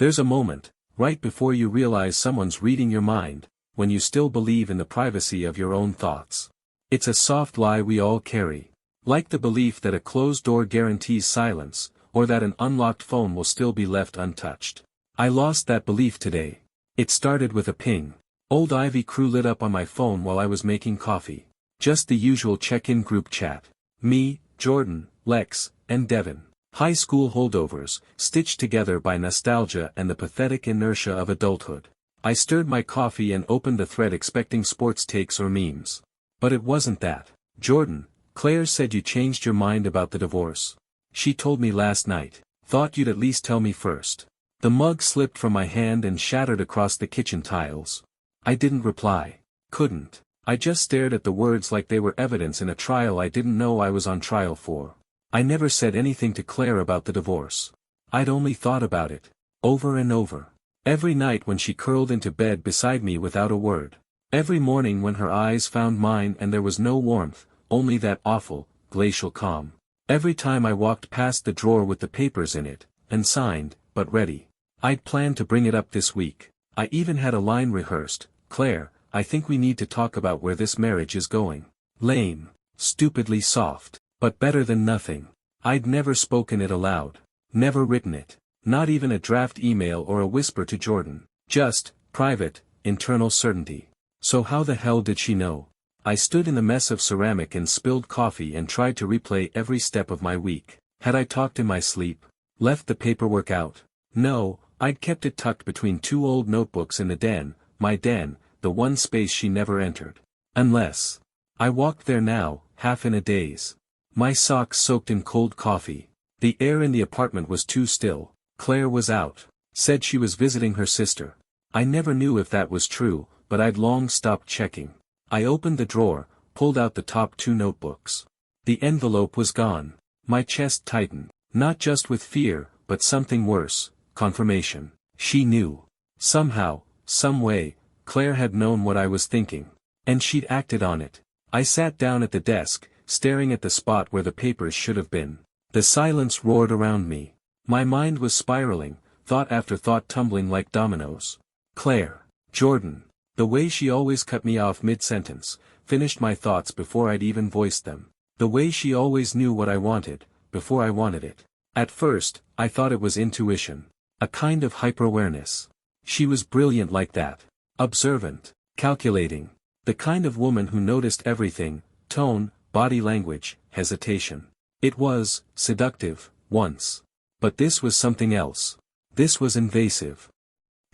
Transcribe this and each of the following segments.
There's a moment, right before you realize someone's reading your mind, when you still believe in the privacy of your own thoughts. It's a soft lie we all carry. Like the belief that a closed door guarantees silence, or that an unlocked phone will still be left untouched. I lost that belief today. It started with a ping. Old Ivy crew lit up on my phone while I was making coffee. Just the usual check-in group chat. Me, Jordan, Lex, and Devin. High school holdovers, stitched together by nostalgia and the pathetic inertia of adulthood. I stirred my coffee and opened the thread expecting sports takes or memes. But it wasn't that. Jordan, Claire said you changed your mind about the divorce. She told me last night. Thought you'd at least tell me first. The mug slipped from my hand and shattered across the kitchen tiles. I didn't reply. Couldn't. I just stared at the words like they were evidence in a trial I didn't know I was on trial for. I never said anything to Claire about the divorce. I'd only thought about it. Over and over. Every night when she curled into bed beside me without a word. Every morning when her eyes found mine and there was no warmth, only that awful, glacial calm. Every time I walked past the drawer with the papers in it, unsigned, but ready. I'd planned to bring it up this week. I even had a line rehearsed. Claire, I think we need to talk about where this marriage is going. Lame. Stupidly soft. But better than nothing. I'd never spoken it aloud. Never written it. Not even a draft email or a whisper to Jordan. Just, private, internal certainty. So how the hell did she know? I stood in the mess of ceramic and spilled coffee and tried to replay every step of my week. Had I talked in my sleep? Left the paperwork out? No, I'd kept it tucked between two old notebooks in the den, my den, the one space she never entered. Unless. I walked there now, half in a daze. My socks soaked in cold coffee. The air in the apartment was too still. Claire was out. Said she was visiting her sister. I never knew if that was true, but I'd long stopped checking. I opened the drawer, pulled out the top two notebooks. The envelope was gone. My chest tightened, not just with fear, but something worse, confirmation. She knew. Somehow, some way, Claire had known what I was thinking. And she'd acted on it. I sat down at the desk, staring at the spot where the papers should have been. The silence roared around me. My mind was spiraling, thought after thought tumbling like dominoes. Claire. Jordan. The way she always cut me off mid-sentence, finished my thoughts before I'd even voiced them. The way she always knew what I wanted, before I wanted it. At first, I thought it was intuition. A kind of hyper-awareness. She was brilliant like that. Observant. Calculating. The kind of woman who noticed everything, tone, body language, hesitation. It was seductive, once. But this was something else. This was invasive.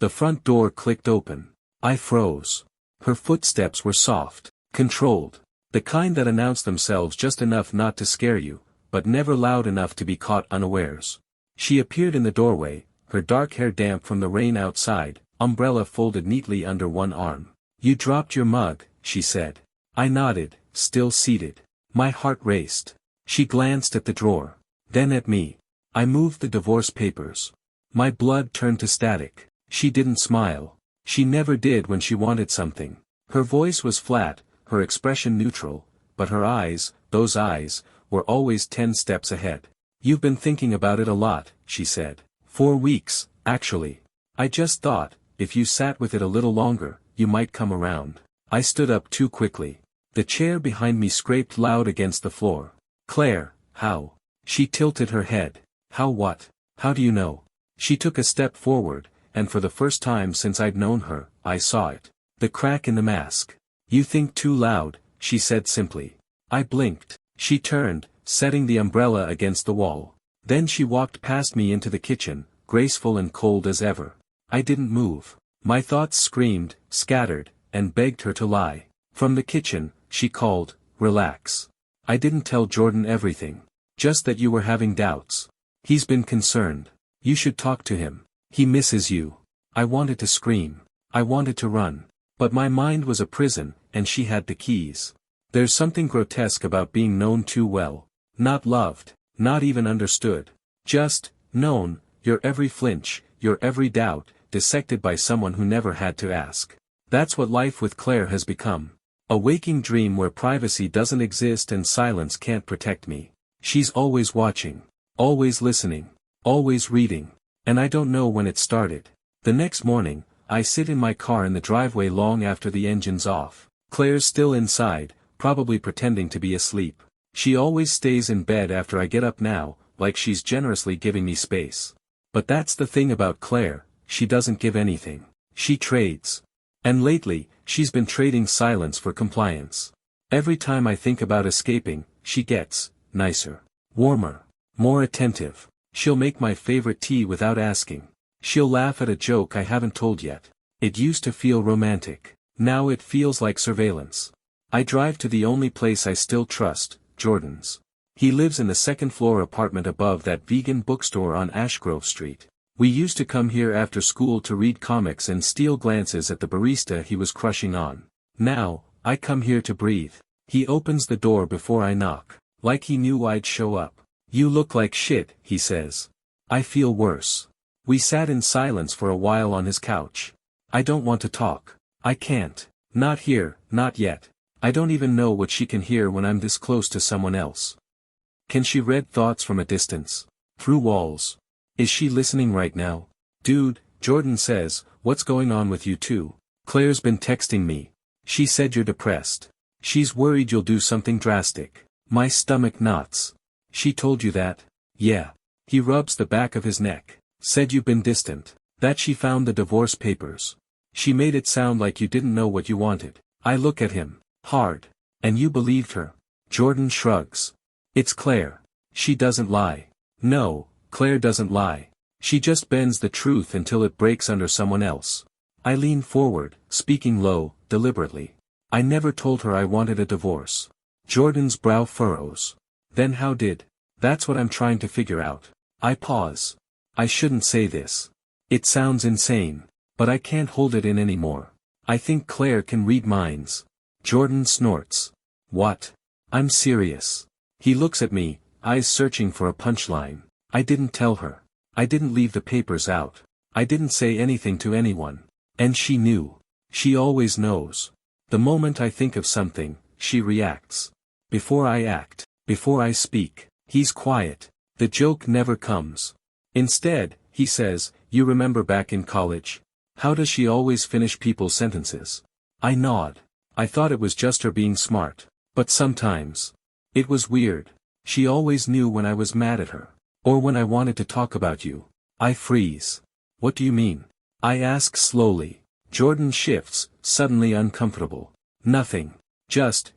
The front door clicked open. I froze. Her footsteps were soft, controlled. The kind that announce themselves just enough not to scare you, but never loud enough to be caught unawares. She appeared in the doorway, her dark hair damp from the rain outside, umbrella folded neatly under one arm. You dropped your mug, she said. I nodded, still seated. My heart raced. She glanced at the drawer. Then at me. I moved the divorce papers. My blood turned to static. She didn't smile. She never did when she wanted something. Her voice was flat, her expression neutral, but her eyes, those eyes, were always 10 steps ahead. You've been thinking about it a lot, she said. 4 weeks, actually. I just thought, if you sat with it a little longer, you might come around. I stood up too quickly. The chair behind me scraped loud against the floor. Claire, how? She tilted her head. How what? How do you know? She took a step forward, and for the first time since I'd known her, I saw it. The crack in the mask. You think too loud, she said simply. I blinked. She turned, setting the umbrella against the wall. Then she walked past me into the kitchen, graceful and cold as ever. I didn't move. My thoughts screamed, scattered, and begged her to lie. From the kitchen, she called, relax. I didn't tell Jordan everything. Just that you were having doubts. He's been concerned. You should talk to him. He misses you. I wanted to scream. I wanted to run. But my mind was a prison, and she had the keys. There's something grotesque about being known too well. Not loved, not even understood. Just, known, your every flinch, your every doubt, dissected by someone who never had to ask. That's what life with Claire has become. A waking dream where privacy doesn't exist and silence can't protect me. She's always watching. Always listening. Always reading. And I don't know when it started. The next morning, I sit in my car in the driveway long after the engine's off. Claire's still inside, probably pretending to be asleep. She always stays in bed after I get up now, like she's generously giving me space. But that's the thing about Claire, she doesn't give anything. She trades. And lately, she's been trading silence for compliance. Every time I think about escaping, she gets nicer, warmer, more attentive. She'll make my favorite tea without asking. She'll laugh at a joke I haven't told yet. It used to feel romantic. Now it feels like surveillance. I drive to the only place I still trust, Jordan's. He lives in the second-floor apartment above that vegan bookstore on Ashgrove Street. We used to come here after school to read comics and steal glances at the barista he was crushing on. Now, I come here to breathe. He opens the door before I knock, like he knew I'd show up. "You look like shit," he says. I feel worse. We sat in silence for a while on his couch. I don't want to talk. I can't. Not here, not yet. I don't even know what she can hear when I'm this close to someone else. Can she read thoughts from a distance? Through walls? Is she listening right now? "Dude," Jordan says, "what's going on with you two?" "Claire's been texting me. She said you're depressed. She's worried you'll do something drastic." My stomach knots. "She told you that?" "Yeah." He rubs the back of his neck. "Said you've been distant. That she found the divorce papers. She made it sound like you didn't know what you wanted." I look at him. Hard. "And you believed her?" Jordan shrugs. "It's Claire. She doesn't lie." "No, Claire doesn't lie. She just bends the truth until it breaks under someone else." I lean forward, speaking low, deliberately. "I never told her I wanted a divorce." Jordan's brow furrows. "Then how did?" "That's what I'm trying to figure out." I pause. I shouldn't say this. It sounds insane, but I can't hold it in anymore. "I think Claire can read minds." Jordan snorts. "What?" "I'm serious." He looks at me, eyes searching for a punchline. "I didn't tell her. I didn't leave the papers out. I didn't say anything to anyone. And she knew. She always knows. The moment I think of something, she reacts. Before I act, before I speak." He's quiet. The joke never comes. Instead, he says, "You remember back in college? How does she always finish people's sentences?" I nod. I thought it was just her being smart. But sometimes. It was weird. She always knew when I was mad at her. Or when I wanted to talk about you. I freeze. "What do you mean?" I ask slowly. Jordan shifts, suddenly uncomfortable. "Nothing. Just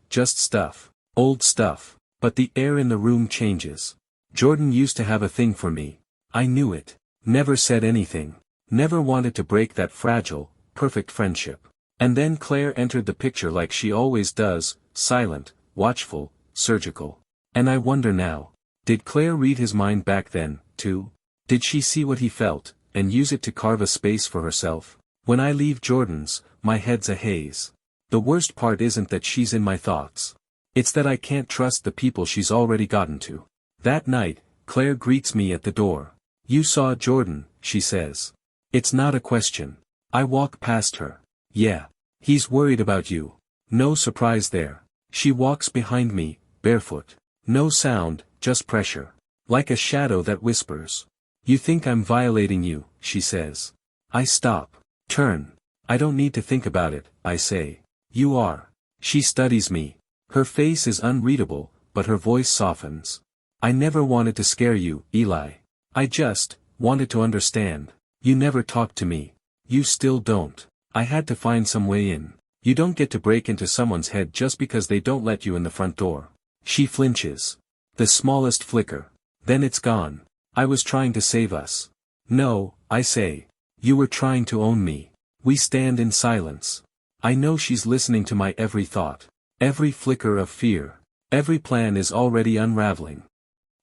stuff. Old stuff." But the air in the room changes. Jordan used to have a thing for me. I knew it. Never said anything. Never wanted to break that fragile, perfect friendship. And then Claire entered the picture like she always does, silent, watchful, surgical. And I wonder now. Did Claire read his mind back then, too? Did she see what he felt, and use it to carve a space for herself? When I leave Jordan's, my head's a haze. The worst part isn't that she's in my thoughts. It's that I can't trust the people she's already gotten to. That night, Claire greets me at the door. "You saw Jordan," she says. It's not a question. I walk past her. "Yeah. He's worried about you." No surprise there. She walks behind me, barefoot. No sound, just pressure. Like a shadow that whispers. "You think I'm violating you," she says. I stop. Turn. "I don't need to think about it," I say. "You are." She studies me. Her face is unreadable, but her voice softens. "I never wanted to scare you, Eli. I just wanted to understand. You never talked to me. You still don't. I had to find some way in. You don't get to break into someone's head just because they don't let you in the front door." She flinches. The smallest flicker. Then it's gone. "I was trying to save us." "No," I say. "You were trying to own me." We stand in silence. I know she's listening to my every thought. Every flicker of fear. Every plan is already unraveling.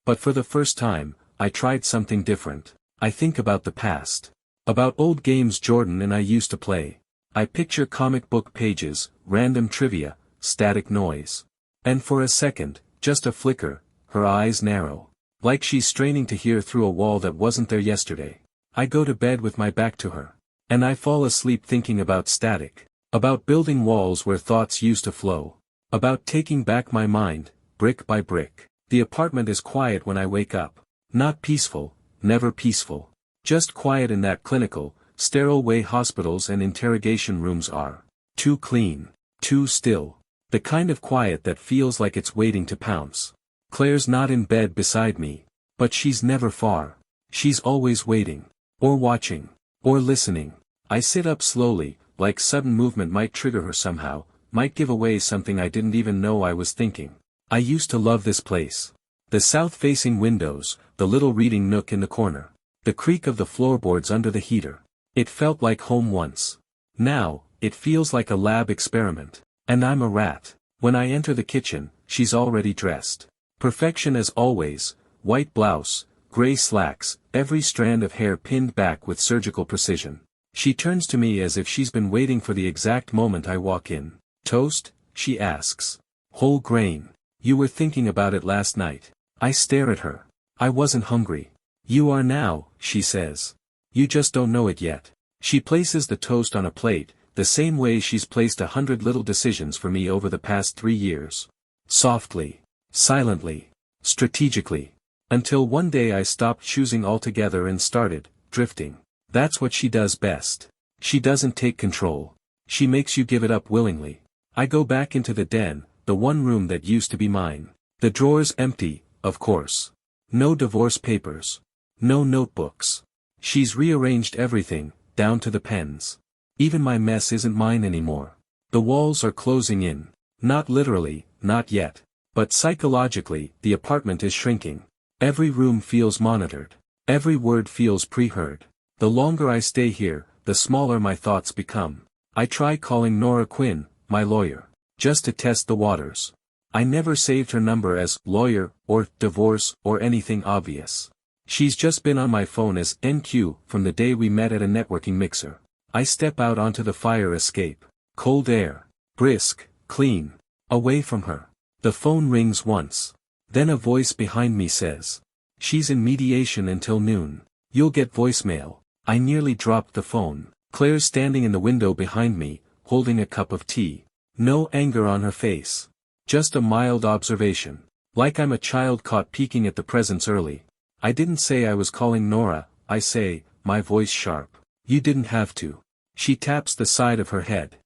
But for the first time, I tried something different. I think about the past. About old games Jordan and I used to play. I picture comic book pages, random trivia, static noise. And for a second, just a flicker, her eyes narrow. Like she's straining to hear through a wall that wasn't there yesterday. I go to bed with my back to her. And I fall asleep thinking about static. About building walls where thoughts used to flow. About taking back my mind, brick by brick. The apartment is quiet when I wake up. Not peaceful, never peaceful. Just quiet in that clinical, sterile way hospitals and interrogation rooms are. Too clean. Too still. The kind of quiet that feels like it's waiting to pounce. Claire's not in bed beside me. But she's never far. She's always waiting. Or watching. Or listening. I sit up slowly, like sudden movement might trigger her somehow, might give away something I didn't even know I was thinking. I used to love this place. The south-facing windows, the little reading nook in the corner. The creak of the floorboards under the heater. It felt like home once. Now, it feels like a lab experiment. And I'm a rat. When I enter the kitchen, she's already dressed. Perfection as always, white blouse, gray slacks, every strand of hair pinned back with surgical precision. She turns to me as if she's been waiting for the exact moment I walk in. Toast? She asks. Whole grain. You were thinking about it last night. I stare at her. I wasn't hungry. You are now, she says. You just don't know it yet. She places the toast on a plate, the same way she's placed 100 little decisions for me over the past 3 years. Softly. Silently. Strategically. Until one day I stopped choosing altogether and started drifting. That's what she does best. She doesn't take control. She makes you give it up willingly. I go back into the den, the one room that used to be mine. The drawers empty, of course. No divorce papers. No notebooks. She's rearranged everything, down to the pens. Even my mess isn't mine anymore. The walls are closing in. Not literally, not yet. But psychologically, the apartment is shrinking. Every room feels monitored. Every word feels pre-heard. The longer I stay here, the smaller my thoughts become. I try calling Nora Quinn, my lawyer. Just to test the waters. I never saved her number as lawyer, or divorce, or anything obvious. She's just been on my phone as NQ from the day we met at a networking mixer. I step out onto the fire escape. Cold air. Brisk, clean. Away from her. The phone rings once. Then a voice behind me says. She's in mediation until noon. You'll get voicemail. I nearly dropped the phone. Claire's standing in the window behind me, holding a cup of tea. No anger on her face. Just a mild observation. Like I'm a child caught peeking at the presents early. I didn't say I was calling Nora, I say, my voice sharp. You didn't have to. She taps the side of her head.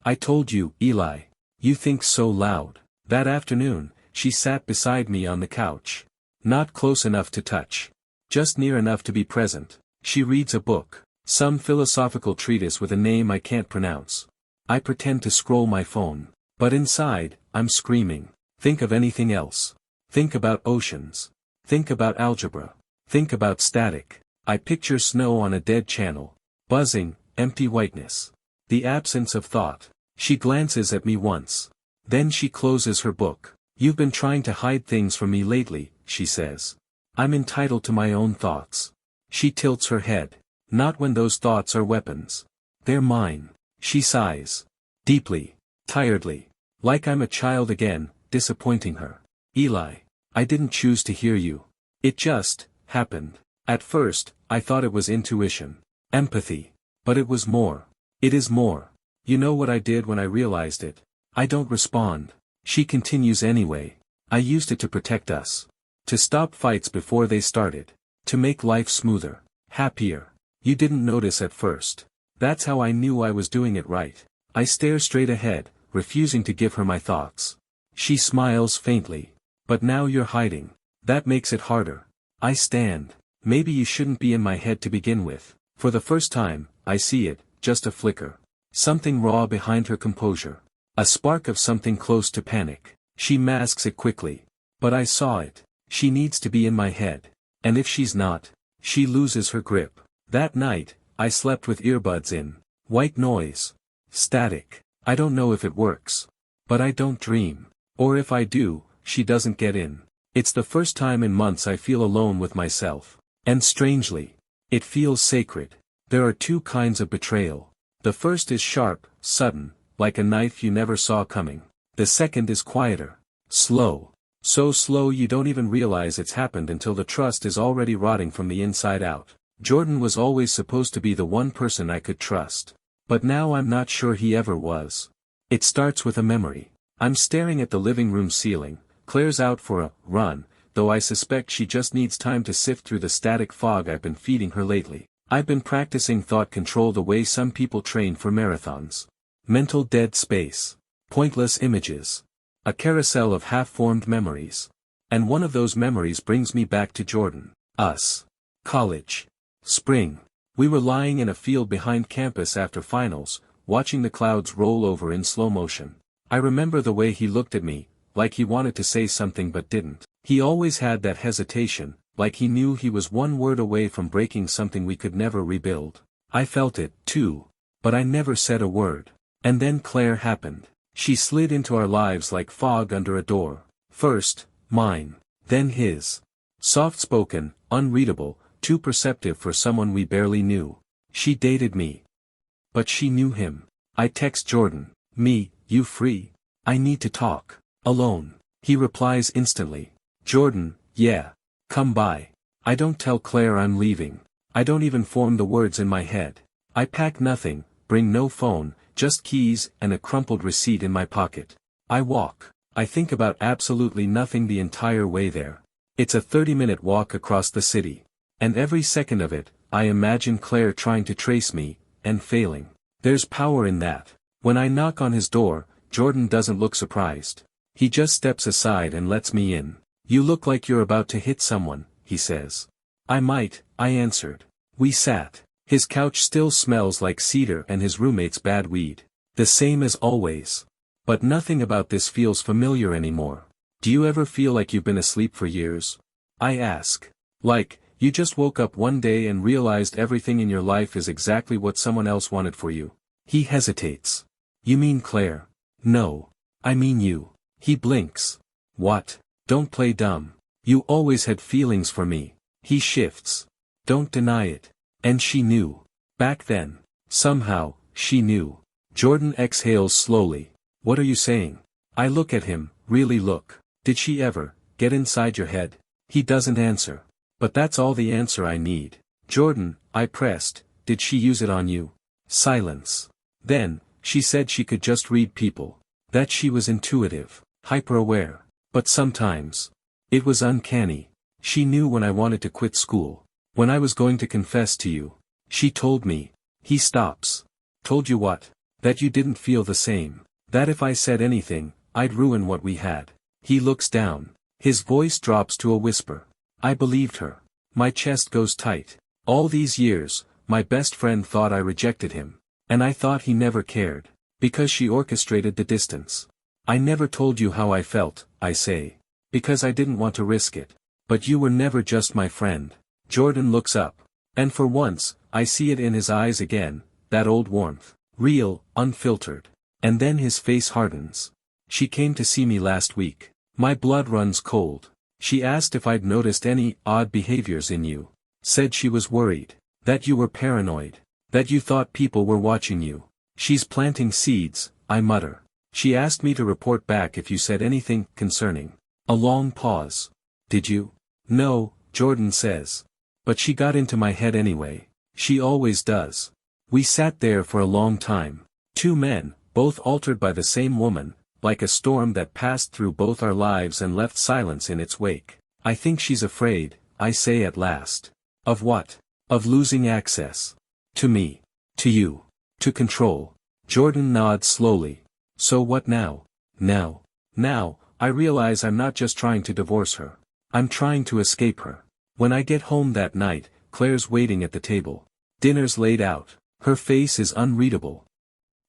I told you, Eli. You think so loud. That afternoon, she sat beside me on the couch. Not close enough to touch. Just near enough to be present. She reads a book. Some philosophical treatise with a name I can't pronounce. I pretend to scroll my phone. But inside, I'm screaming. Think of anything else. Think about oceans. Think about algebra. Think about static. I picture snow on a dead channel. Buzzing, empty whiteness. The absence of thought. She glances at me once. Then she closes her book. You've been trying to hide things from me lately, she says. I'm entitled to my own thoughts. She tilts her head. Not when those thoughts are weapons. They're mine. She sighs. Deeply. Tiredly. Like I'm a child again, disappointing her. Eli. I didn't choose to hear you. It just happened. At first, I thought it was intuition. Empathy. But it was more. It is more. You know what I did when I realized it? I don't respond. She continues anyway. I used it to protect us. To stop fights before they started. To make life smoother. Happier. You didn't notice at first. That's how I knew I was doing it right. I stare straight ahead, refusing to give her my thoughts. She smiles faintly. But now you're hiding. That makes it harder. I stand. Maybe you shouldn't be in my head to begin with. For the first time, I see it, just a flicker. Something raw behind her composure. A spark of something close to panic. She masks it quickly. But I saw it. She needs to be in my head. And if she's not, she loses her grip. That night, I slept with earbuds in. White noise. Static. I don't know if it works. But I don't dream. Or if I do, she doesn't get in. It's the first time in months I feel alone with myself. And strangely, it feels sacred. There are two kinds of betrayal. The first is sharp, sudden, like a knife you never saw coming. The second is quieter. Slow. So slow you don't even realize it's happened until the trust is already rotting from the inside out. Jordan was always supposed to be the one person I could trust. But now I'm not sure he ever was. It starts with a memory. I'm staring at the living room ceiling. Claire's out for a run, though I suspect she just needs time to sift through the static fog I've been feeding her lately. I've been practicing thought control the way some people train for marathons. Mental dead space. Pointless images. A carousel of half-formed memories. And one of those memories brings me back to Jordan. Us. College. Spring. We were lying in a field behind campus after finals, watching the clouds roll over in slow motion. I remember the way he looked at me, like he wanted to say something but didn't. He always had that hesitation, like he knew he was one word away from breaking something we could never rebuild. I felt it, too. But I never said a word. And then Claire happened. She slid into our lives like fog under a door. First, mine. Then his. Soft-spoken, unreadable, too perceptive for someone we barely knew. She dated me. But she knew him. I text Jordan. Me, you free? I need to talk. Alone. He replies instantly. Jordan, yeah. Come by. I don't tell Claire I'm leaving. I don't even form the words in my head. I pack nothing, bring no phone, just keys and a crumpled receipt in my pocket. I walk. I think about absolutely nothing the entire way there. It's a 30-minute walk across the city. And every second of it, I imagine Claire trying to trace me, and failing. There's power in that. When I knock on his door, Jordan doesn't look surprised. He just steps aside and lets me in. You look like you're about to hit someone, he says. I might, I answered. We sat. His couch still smells like cedar and his roommate's bad weed. The same as always. But nothing about this feels familiar anymore. Do you ever feel like you've been asleep for years? I ask. Like, you just woke up one day and realized everything in your life is exactly what someone else wanted for you. He hesitates. You mean Claire? No. I mean you. He blinks. What? Don't play dumb. You always had feelings for me. He shifts. Don't deny it. And she knew. Back then. Somehow, she knew. Jordan exhales slowly. What are you saying? I look at him, really look. Did she ever get inside your head? He doesn't answer. But that's all the answer I need. Jordan, I pressed, did she use it on you? Silence. Then, she said she could just read people. That she was intuitive, hyper-aware. But sometimes. It was uncanny. She knew when I wanted to quit school. When I was going to confess to you. She told me. He stops. Told you what? That you didn't feel the same. That if I said anything, I'd ruin what we had. He looks down. His voice drops to a whisper. I believed her. My chest goes tight. All these years, my best friend thought I rejected him. And I thought he never cared. Because she orchestrated the distance. I never told you how I felt, I say. Because I didn't want to risk it. But you were never just my friend. Jordan looks up. And for once, I see it in his eyes again, that old warmth. Real, unfiltered. And then his face hardens. She came to see me last week. My blood runs cold. She asked if I'd noticed any odd behaviors in you. Said she was worried. That you were paranoid. That you thought people were watching you. She's planting seeds, I mutter. She asked me to report back if you said anything concerning. A long pause. Did you? No, Jordan says. But she got into my head anyway. She always does. We sat there for a long time. Two men, both altered by the same woman, like a storm that passed through both our lives and left silence in its wake. I think she's afraid, I say at last. Of what? Of losing access. To me. To you. To control. Jordan nods slowly. So what now? Now, I realize I'm not just trying to divorce her. I'm trying to escape her. When I get home that night, Claire's waiting at the table. Dinner's laid out. Her face is unreadable.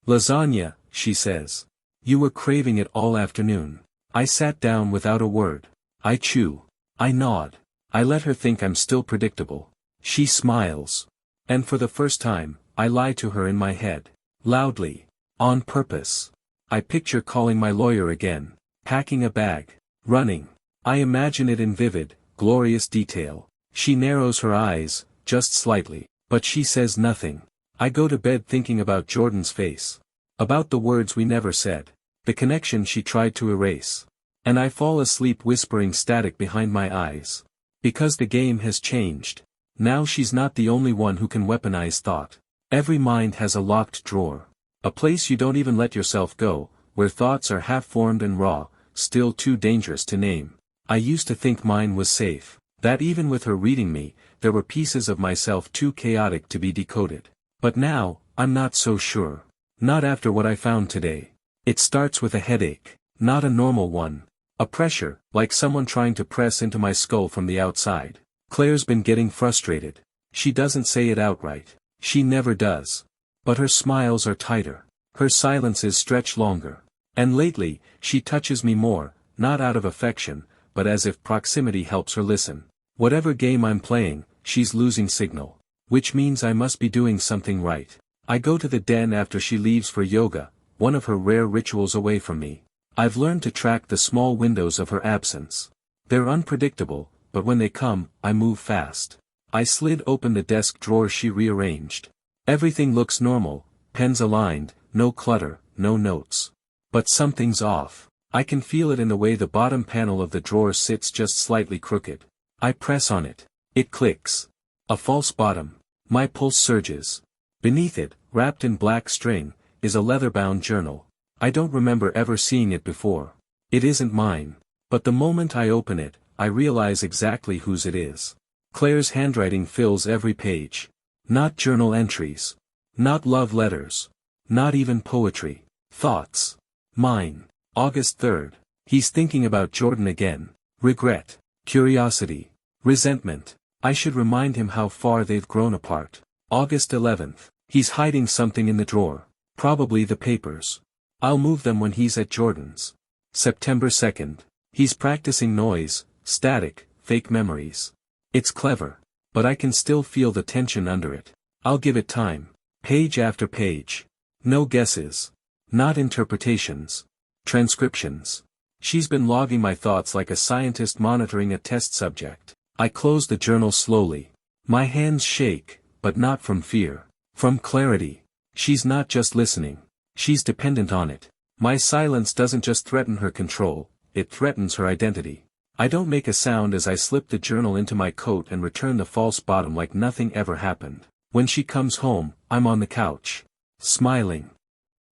Lasagna, she says. You were craving it all afternoon. I sat down without a word. I chew. I nod. I let her think I'm still predictable. She smiles. And for the first time, I lie to her in my head. Loudly. On purpose. I picture calling my lawyer again. Packing a bag. Running. I imagine it in vivid, glorious detail. She narrows her eyes, just slightly. But she says nothing. I go to bed thinking about Jordan's face. About the words we never said. The connection she tried to erase. And I fall asleep whispering static behind my eyes. Because the game has changed. Now she's not the only one who can weaponize thought. Every mind has a locked drawer. A place you don't even let yourself go, where thoughts are half-formed and raw, still too dangerous to name. I used to think mine was safe, that even with her reading me, there were pieces of myself too chaotic to be decoded. But now, I'm not so sure. Not after what I found today. It starts with a headache, not a normal one. A pressure, like someone trying to press into my skull from the outside. Claire's been getting frustrated. She doesn't say it outright. She never does. But her smiles are tighter. Her silences stretch longer. And lately, she touches me more, not out of affection, but as if proximity helps her listen. Whatever game I'm playing, she's losing signal. Which means I must be doing something right. I go to the den after she leaves for yoga, one of her rare rituals away from me. I've learned to track the small windows of her absence. They're unpredictable, but when they come, I move fast. I slid open the desk drawer she rearranged. Everything looks normal, pens aligned, no clutter, no notes. But something's off. I can feel it in the way the bottom panel of the drawer sits just slightly crooked. I press on it. It clicks. A false bottom. My pulse surges. Beneath it, wrapped in black string, is a leather-bound journal. I don't remember ever seeing it before. It isn't mine. But the moment I open it, I realize exactly whose it is. Claire's handwriting fills every page. Not journal entries. Not love letters. Not even poetry. Thoughts. Mine. August 3rd. He's thinking about Jordan again. Regret. Curiosity. Resentment. I should remind him how far they've grown apart. August 11th. He's hiding something in the drawer. Probably the papers. I'll move them when he's at Jordan's. September 2nd. He's practicing noise, static, fake memories. It's clever. But I can still feel the tension under it. I'll give it time. Page after page. No guesses. Not interpretations. Transcriptions. She's been logging my thoughts like a scientist monitoring a test subject. I close the journal slowly. My hands shake, but not from fear. From clarity. She's not just listening. She's dependent on it. My silence doesn't just threaten her control, it threatens her identity. I don't make a sound as I slip the journal into my coat and return the false bottom like nothing ever happened. When she comes home, I'm on the couch. Smiling.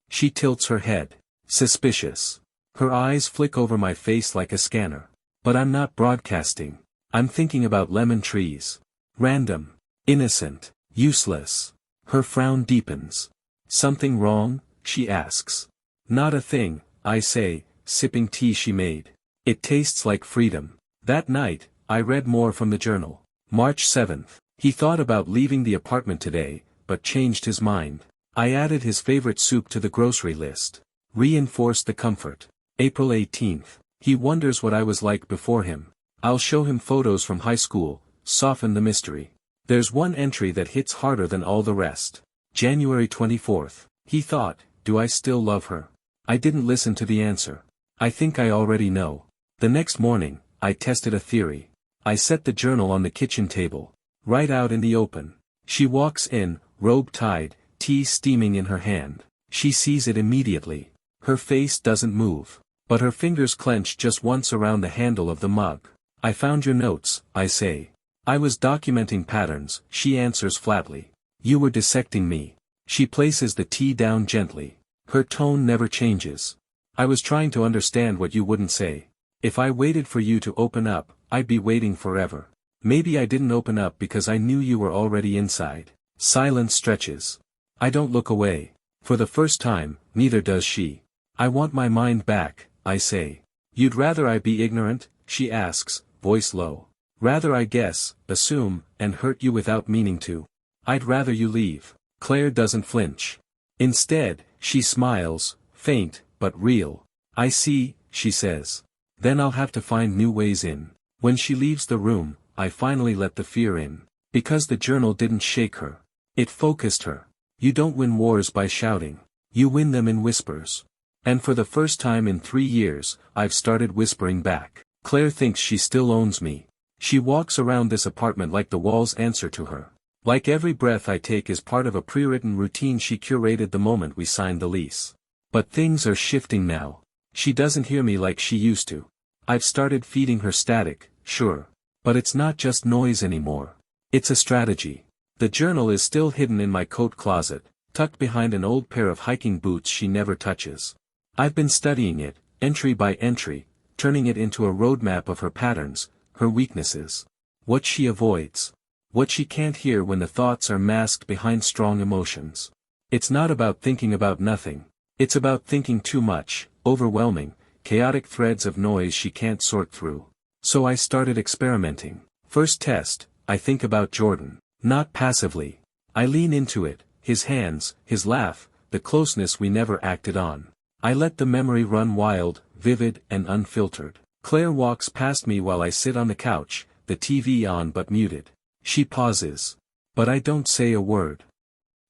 She tilts her head. Suspicious. Her eyes flick over my face like a scanner. But I'm not broadcasting. I'm thinking about lemon trees. Random. Innocent. Useless. Her frown deepens. Something wrong? She asks. Not a thing, I say, sipping tea she made. It tastes like freedom. That night, I read more from the journal. March 7th. He thought about leaving the apartment today, but changed his mind. I added his favorite soup to the grocery list. Reinforced the comfort. April 18th. He wonders what I was like before him. I'll show him photos from high school, soften the mystery. There's one entry that hits harder than all the rest. January 24th. He thought, do I still love her? I didn't listen to the answer. I think I already know. The next morning, I tested a theory. I set the journal on the kitchen table. Right out in the open. She walks in, robe tied, tea steaming in her hand. She sees it immediately. Her face doesn't move. But her fingers clench just once around the handle of the mug. I found your notes, I say. I was documenting patterns, she answers flatly. You were dissecting me. She places the tea down gently. Her tone never changes. I was trying to understand what you wouldn't say. If I waited for you to open up, I'd be waiting forever. Maybe I didn't open up because I knew you were already inside. Silence stretches. I don't look away. For the first time, neither does she. I want my mind back, I say. You'd rather I be ignorant? She asks, voice low. Rather I guess, assume, and hurt you without meaning to. I'd rather you leave. Claire doesn't flinch. Instead, she smiles, faint, but real. I see, she says. Then I'll have to find new ways in. When she leaves the room, I finally let the fear in. Because the journal didn't shake her. It focused her. You don't win wars by shouting. You win them in whispers. And for the first time in 3 years, I've started whispering back. Claire thinks she still owns me. She walks around this apartment like the walls answer to her. Like every breath I take is part of a pre-written routine she curated the moment we signed the lease. But things are shifting now. She doesn't hear me like she used to. I've started feeding her static, sure. But it's not just noise anymore. It's a strategy. The journal is still hidden in my coat closet, tucked behind an old pair of hiking boots she never touches. I've been studying it, entry by entry, turning it into a roadmap of her patterns, her weaknesses. What she avoids. What she can't hear when the thoughts are masked behind strong emotions. It's not about thinking about nothing. It's about thinking too much, overwhelming, chaotic threads of noise she can't sort through. So I started experimenting. First test, I think about Jordan. Not passively. I lean into it, his hands, his laugh, the closeness we never acted on. I let the memory run wild, vivid and unfiltered. Claire walks past me while I sit on the couch, the TV on but muted. She pauses. But I don't say a word.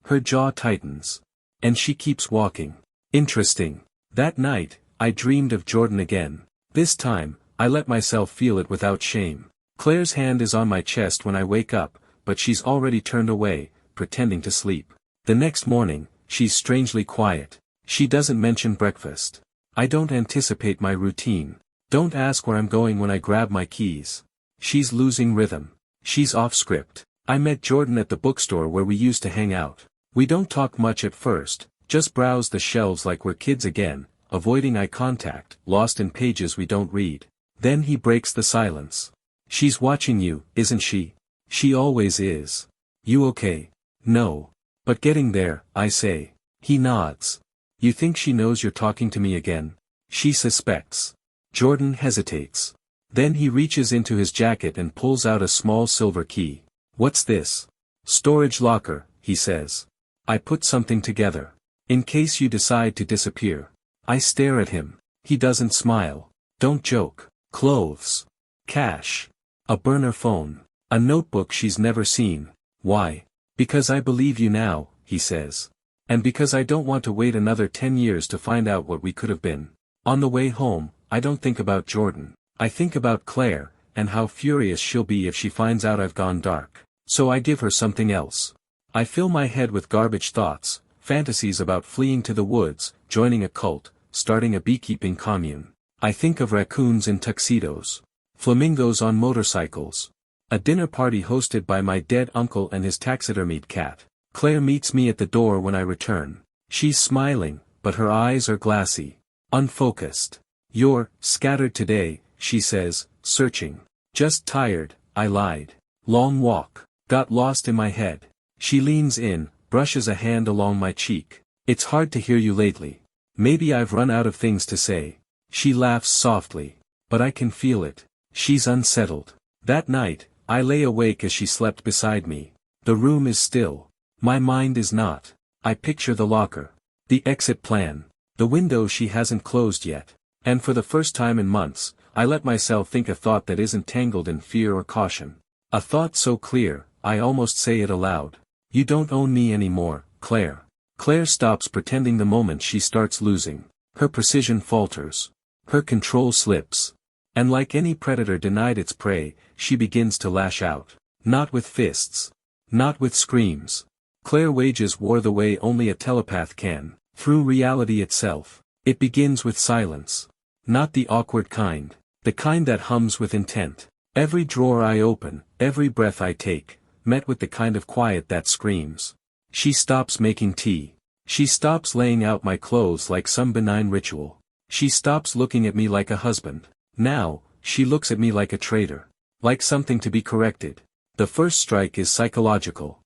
Her jaw tightens. And she keeps walking. Interesting. That night, I dreamed of Jordan again. This time, I let myself feel it without shame. Claire's hand is on my chest when I wake up, but she's already turned away, pretending to sleep. The next morning, she's strangely quiet. She doesn't mention breakfast. I don't anticipate my routine. Don't ask where I'm going when I grab my keys. She's losing rhythm. She's off script. I met Jordan at the bookstore where we used to hang out. We don't talk much at first, just browse the shelves like we're kids again, avoiding eye contact, lost in pages we don't read. Then he breaks the silence. She's watching you, isn't she? She always is. You okay? No. But getting there, I say. He nods. You think she knows you're talking to me again? She suspects. Jordan hesitates. Then he reaches into his jacket and pulls out a small silver key. What's this? Storage locker, he says. I put something together. In case you decide to disappear. I stare at him. He doesn't smile. Don't joke. Clothes. Cash. A burner phone. A notebook she's never seen. Why? Because I believe you now, he says. And because I don't want to wait another 10 years to find out what we could have been. On the way home, I don't think about Jordan. I think about Claire, and how furious she'll be if she finds out I've gone dark. So I give her something else. I fill my head with garbage thoughts, fantasies about fleeing to the woods, joining a cult, starting a beekeeping commune. I think of raccoons in tuxedos. Flamingos on motorcycles. A dinner party hosted by my dead uncle and his taxidermied cat. Claire meets me at the door when I return. She's smiling, but her eyes are glassy. Unfocused. You're scattered today, she says, searching. Just tired, I lied. Long walk. Got lost in my head. She leans in, brushes a hand along my cheek. It's hard to hear you lately. Maybe I've run out of things to say. She laughs softly. But I can feel it. She's unsettled. That night, I lay awake as she slept beside me. The room is still. My mind is not. I picture the locker. The exit plan. The window she hasn't closed yet. And for the first time in months, I let myself think a thought that isn't tangled in fear or caution. A thought so clear, I almost say it aloud. You don't own me anymore, Claire. Claire stops pretending the moment she starts losing. Her precision falters. Her control slips. And like any predator denied its prey, she begins to lash out. Not with fists. Not with screams. Claire wages war the way only a telepath can, through reality itself. It begins with silence. Not the awkward kind. The kind that hums with intent. Every drawer I open, every breath I take, met with the kind of quiet that screams. She stops making tea. She stops laying out my clothes like some benign ritual. She stops looking at me like a husband. Now, she looks at me like a traitor. Like something to be corrected. The first strike is psychological.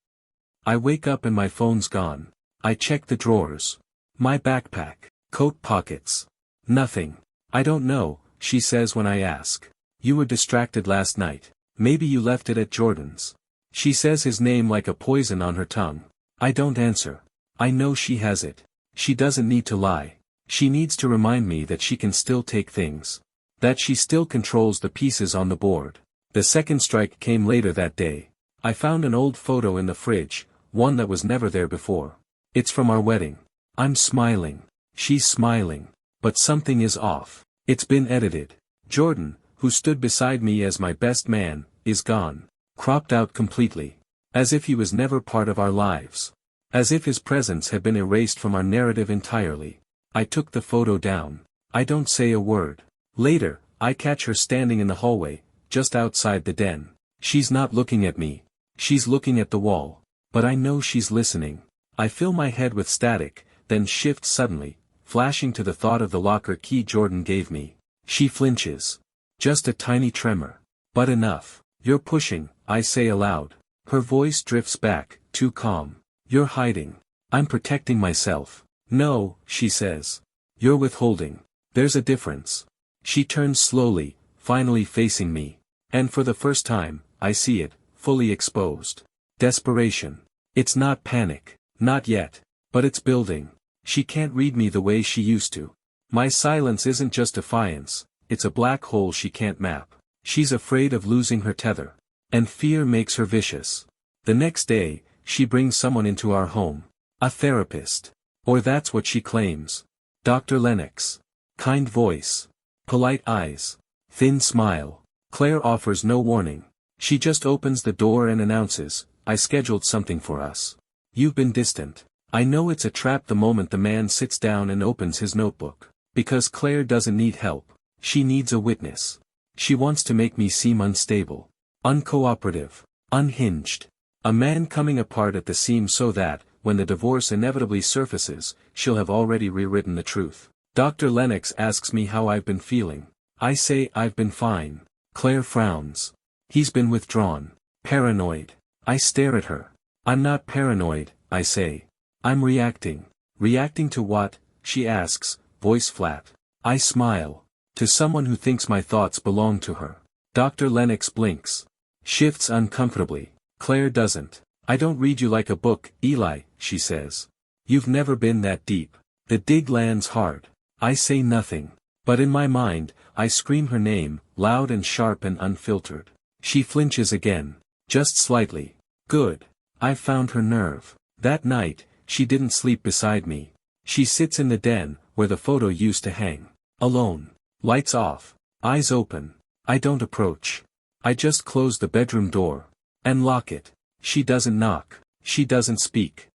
I wake up and my phone's gone. I check the drawers. My backpack. Coat pockets. Nothing. I don't know, she says when I ask. You were distracted last night. Maybe you left it at Jordan's. She says his name like a poison on her tongue. I don't answer. I know she has it. She doesn't need to lie. She needs to remind me that she can still take things. That she still controls the pieces on the board. The second strike came later that day. I found an old photo in the fridge, one that was never there before. It's from our wedding. I'm smiling. She's smiling. But something is off. It's been edited. Jordan, who stood beside me as my best man, is gone. Cropped out completely. As if he was never part of our lives. As if his presence had been erased from our narrative entirely. I took the photo down. I don't say a word. Later, I catch her standing in the hallway, just outside the den. She's not looking at me. She's looking at the wall. But I know she's listening. I fill my head with static, then shift suddenly, flashing to the thought of the locker key Jordan gave me. She flinches. Just a tiny tremor. But enough. You're pushing, I say aloud. Her voice drifts back, too calm. You're hiding. I'm protecting myself. No, she says. You're withholding. There's a difference. She turns slowly, finally facing me. And for the first time, I see it, fully exposed. Desperation. It's not panic. Not yet. But it's building. She can't read me the way she used to. My silence isn't just defiance, it's a black hole she can't map. She's afraid of losing her tether. And fear makes her vicious. The next day, she brings someone into our home. A therapist. Or that's what she claims. Dr. Lennox. Kind voice. Polite eyes. Thin smile. Claire offers no warning. She just opens the door and announces, I scheduled something for us. You've been distant. I know it's a trap the moment the man sits down and opens his notebook. Because Claire doesn't need help. She needs a witness. She wants to make me seem unstable. Uncooperative. Unhinged. A man coming apart at the seams so that, when the divorce inevitably surfaces, she'll have already rewritten the truth. Dr. Lennox asks me how I've been feeling. I say I've been fine. Claire frowns. He's been withdrawn. Paranoid. I stare at her. I'm not paranoid, I say. I'm reacting. Reacting to what? She asks, voice flat. I smile. To someone who thinks my thoughts belong to her. Dr. Lennox blinks. Shifts uncomfortably. Claire doesn't. I don't read you like a book, Eli, she says. You've never been that deep. The dig lands hard. I say nothing. But in my mind, I scream her name, loud and sharp and unfiltered. She flinches again. Just slightly. Good. I've found her nerve. That night, she didn't sleep beside me. She sits in the den, where the photo used to hang. Alone. Lights off. Eyes open. I don't approach. I just close the bedroom door. And lock it. She doesn't knock. She doesn't speak.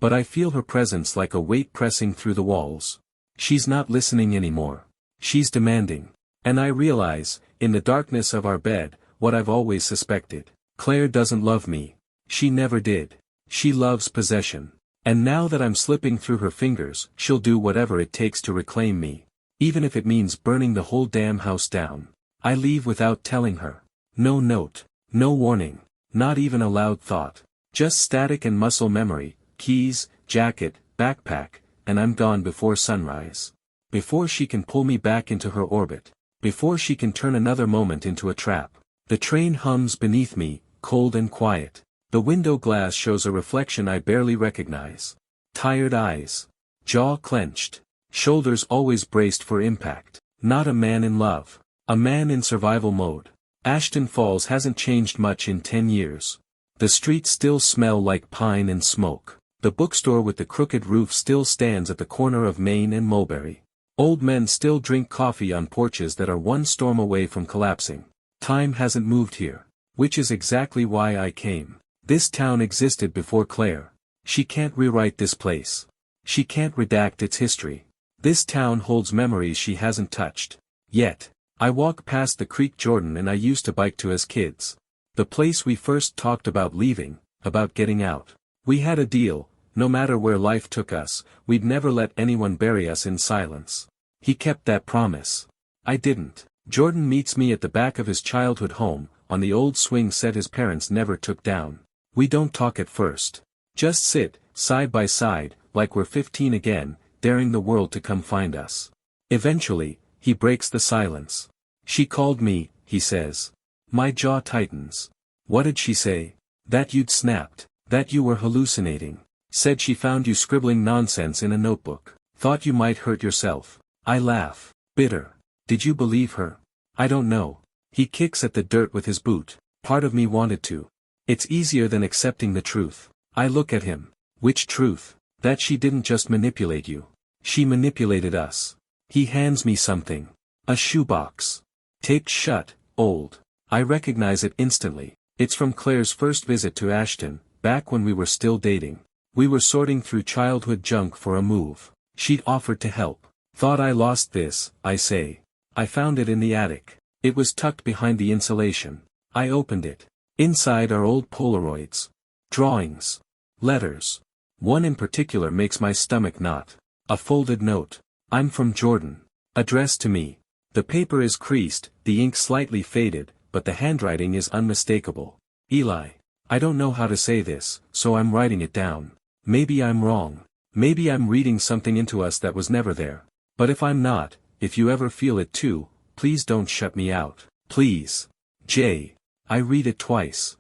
But I feel her presence like a weight pressing through the walls. She's not listening anymore. She's demanding. And I realize, in the darkness of our bed, what I've always suspected. Claire doesn't love me. She never did. She loves possession. And now that I'm slipping through her fingers, she'll do whatever it takes to reclaim me. Even if it means burning the whole damn house down. I leave without telling her. No note. No warning. Not even a loud thought. Just static and muscle memory, keys, jacket, backpack, and I'm gone before sunrise. Before she can pull me back into her orbit. Before she can turn another moment into a trap. The train hums beneath me, cold and quiet. The window glass shows a reflection I barely recognize. Tired eyes. Jaw clenched. Shoulders always braced for impact. Not a man in love. A man in survival mode. Ashton Falls hasn't changed much in 10 years. The streets still smell like pine and smoke. The bookstore with the crooked roof still stands at the corner of Main and Mulberry. Old men still drink coffee on porches that are one storm away from collapsing. Time hasn't moved here. Which is exactly why I came. This town existed before Claire. She can't rewrite this place. She can't redact its history. This town holds memories she hasn't touched. Yet. I walk past the creek Jordan and I used to bike to as kids. The place we first talked about leaving, about getting out. We had a deal, no matter where life took us, we'd never let anyone bury us in silence. He kept that promise. I didn't. Jordan meets me at the back of his childhood home, on the old swing set his parents never took down. We don't talk at first. Just sit, side by side, like we're 15 again, daring the world to come find us. Eventually, he breaks the silence. She called me, he says. My jaw tightens. What did she say? That you'd snapped. That you were hallucinating. Said she found you scribbling nonsense in a notebook. Thought you might hurt yourself. I laugh. Bitter. Did you believe her? I don't know. He kicks at the dirt with his boot. Part of me wanted to. It's easier than accepting the truth. I look at him. Which truth? That she didn't just manipulate you. She manipulated us. He hands me something. A shoebox. Taped shut, old. I recognize it instantly. It's from Claire's first visit to Ashton, back when we were still dating. We were sorting through childhood junk for a move. She'd offered to help. Thought I lost this, I say. I found it in the attic. It was tucked behind the insulation. I opened it. Inside are old Polaroids. Drawings. Letters. One in particular makes my stomach knot. A folded note. I'm from Jordan. Addressed to me. The paper is creased, the ink slightly faded, but the handwriting is unmistakable. Eli. I don't know how to say this, so I'm writing it down. Maybe I'm wrong. Maybe I'm reading something into us that was never there. But if I'm not, if you ever feel it too, please don't shut me out. Please. J. I read it twice.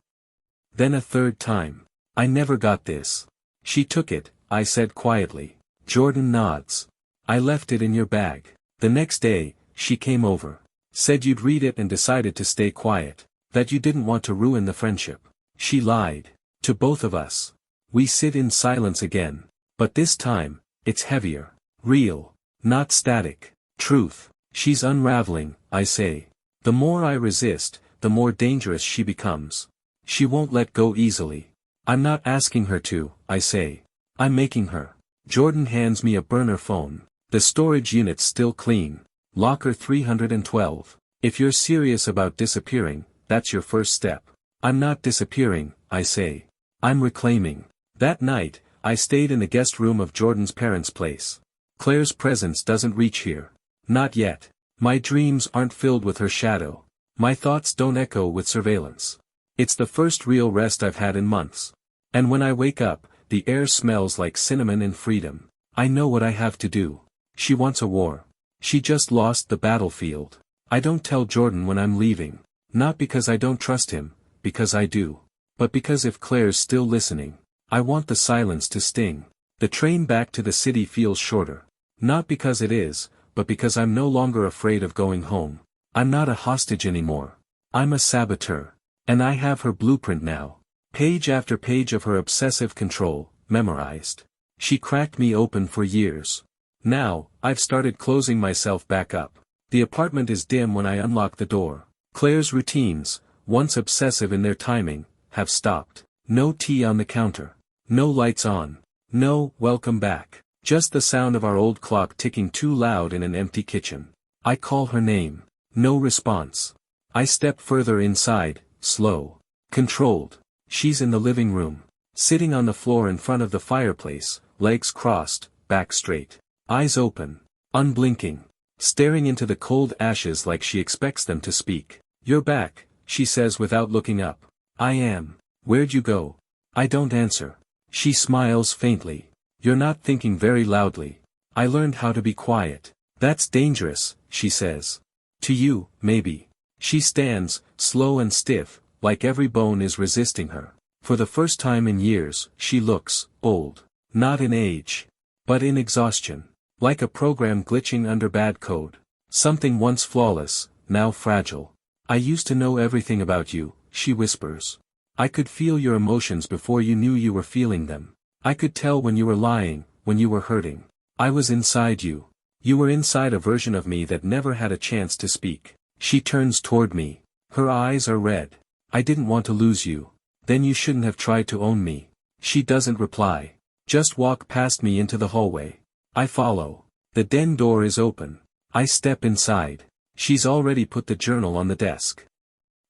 Then a third time. I never got this. She took it, I said quietly. Jordan nods. I left it in your bag. The next day, she came over. Said you'd read it and decided to stay quiet. That you didn't want to ruin the friendship. She lied. To both of us. We sit in silence again. But this time, it's heavier. Real. Not static. Truth. She's unraveling, I say. The more I resist, the more dangerous she becomes. She won't let go easily. I'm not asking her to, I say. I'm making her. Jordan hands me a burner phone. The storage unit's still clean. Locker 312. If you're serious about disappearing, that's your first step. I'm not disappearing, I say. I'm reclaiming. That night, I stayed in the guest room of Jordan's parents' place. Claire's presence doesn't reach here. Not yet. My dreams aren't filled with her shadow. My thoughts don't echo with surveillance. It's the first real rest I've had in months. And when I wake up, the air smells like cinnamon and freedom. I know what I have to do. She wants a war. She just lost the battlefield. I don't tell Jordan when I'm leaving. Not because I don't trust him, because I do. But because if Claire's still listening, I want the silence to sting. The train back to the city feels shorter. Not because it is, but because I'm no longer afraid of going home. I'm not a hostage anymore. I'm a saboteur. And I have her blueprint now. Page after page of her obsessive control, memorized. She cracked me open for years. Now, I've started closing myself back up. The apartment is dim when I unlock the door. Claire's routines, once obsessive in their timing, have stopped. No tea on the counter. No lights on. No, welcome back. Just the sound of our old clock ticking too loud in an empty kitchen. I call her name. No response. I step further inside, slow. Controlled. She's in the living room. Sitting on the floor in front of the fireplace, legs crossed, back straight. Eyes open. Unblinking. Staring into the cold ashes like she expects them to speak. You're back, she says without looking up. I am. Where'd you go? I don't answer. She smiles faintly. You're not thinking very loudly. I learned how to be quiet. That's dangerous, she says. To you, maybe. She stands, slow and stiff, like every bone is resisting her. For the first time in years, she looks old. Not in age, but in exhaustion. Like a program glitching under bad code. Something once flawless, now fragile. I used to know everything about you, she whispers. I could feel your emotions before you knew you were feeling them. I could tell when you were lying, when you were hurting. I was inside you. You were inside a version of me that never had a chance to speak. She turns toward me. Her eyes are red. I didn't want to lose you. Then you shouldn't have tried to own me. She doesn't reply. Just walk past me into the hallway. I follow. The den door is open. I step inside. She's already put the journal on the desk.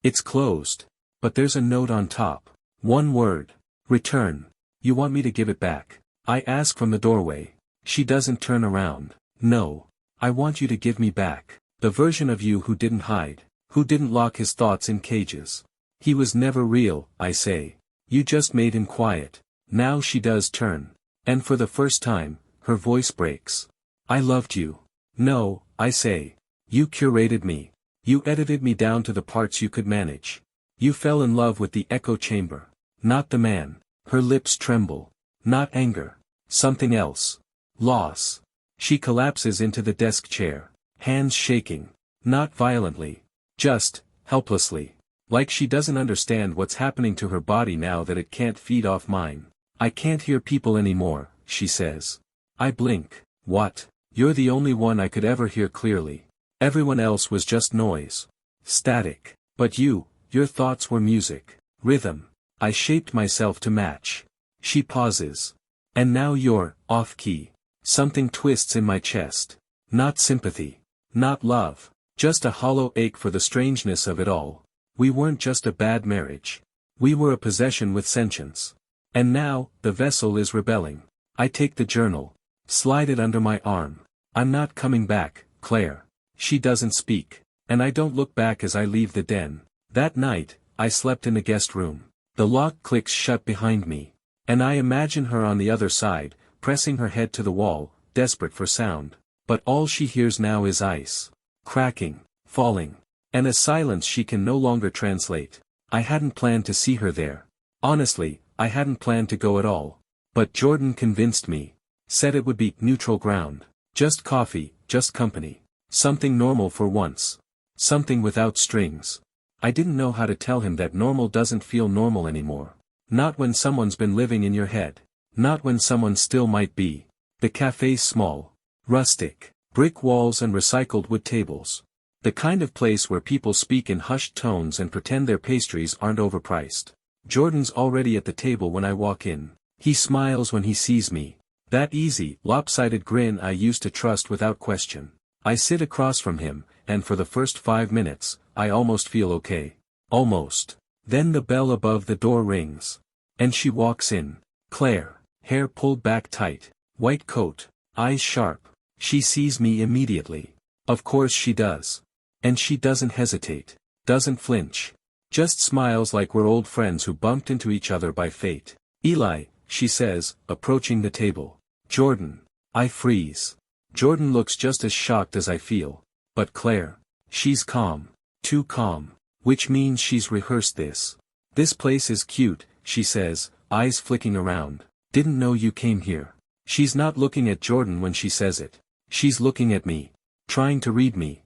It's closed. But there's a note on top. One word. Return. You want me to give it back? I ask from the doorway. She doesn't turn around. No. I want you to give me back. The version of you who didn't hide. Who didn't lock his thoughts in cages. He was never real, I say. You just made him quiet. Now she does turn. And for the first time, her voice breaks. I loved you. No, I say. You curated me. You edited me down to the parts you could manage. You fell in love with the echo chamber. Not the man. Her lips tremble. Not anger. Something else. Loss. She collapses into the desk chair. Hands shaking. Not violently. Just, helplessly. Like she doesn't understand what's happening to her body now that it can't feed off mine. I can't hear people anymore, she says. I blink. What? You're the only one I could ever hear clearly. Everyone else was just noise. Static. But you, your thoughts were music. Rhythm. I shaped myself to match. She pauses. And now you're, off-key. Something twists in my chest. Not sympathy. Not love. Just a hollow ache for the strangeness of it all. We weren't just a bad marriage. We were a possession with sentience. And now, the vessel is rebelling. I take the journal. Slide it under my arm. I'm not coming back, Claire. She doesn't speak. And I don't look back as I leave the den. That night, I slept in the guest room. The lock clicks shut behind me. And I imagine her on the other side, pressing her head to the wall, desperate for sound. But all she hears now is ice. Cracking, falling. And a silence she can no longer translate. I hadn't planned to see her there. Honestly, I hadn't planned to go at all. But Jordan convinced me. Said it would be neutral ground. Just coffee, just company. Something normal for once. Something without strings. I didn't know how to tell him that normal doesn't feel normal anymore. Not when someone's been living in your head. Not when someone still might be. The cafe's small. Rustic. Brick walls and recycled wood tables. The kind of place where people speak in hushed tones and pretend their pastries aren't overpriced. Jordan's already at the table when I walk in. He smiles when he sees me. That easy, lopsided grin I used to trust without question. I sit across from him, and for the first 5 minutes, I almost feel okay. Almost. Then the bell above the door rings. And she walks in. Claire. Hair pulled back tight. White coat. Eyes sharp. She sees me immediately. Of course she does. And she doesn't hesitate. Doesn't flinch. Just smiles like we're old friends who bumped into each other by fate. Eli, she says, approaching the table. Jordan. I freeze. Jordan looks just as shocked as I feel. But Claire. She's calm. Too calm. Which means she's rehearsed this. This place is cute, she says, eyes flicking around. Didn't know you came here. She's not looking at Jordan when she says it. She's looking at me. Trying to read me.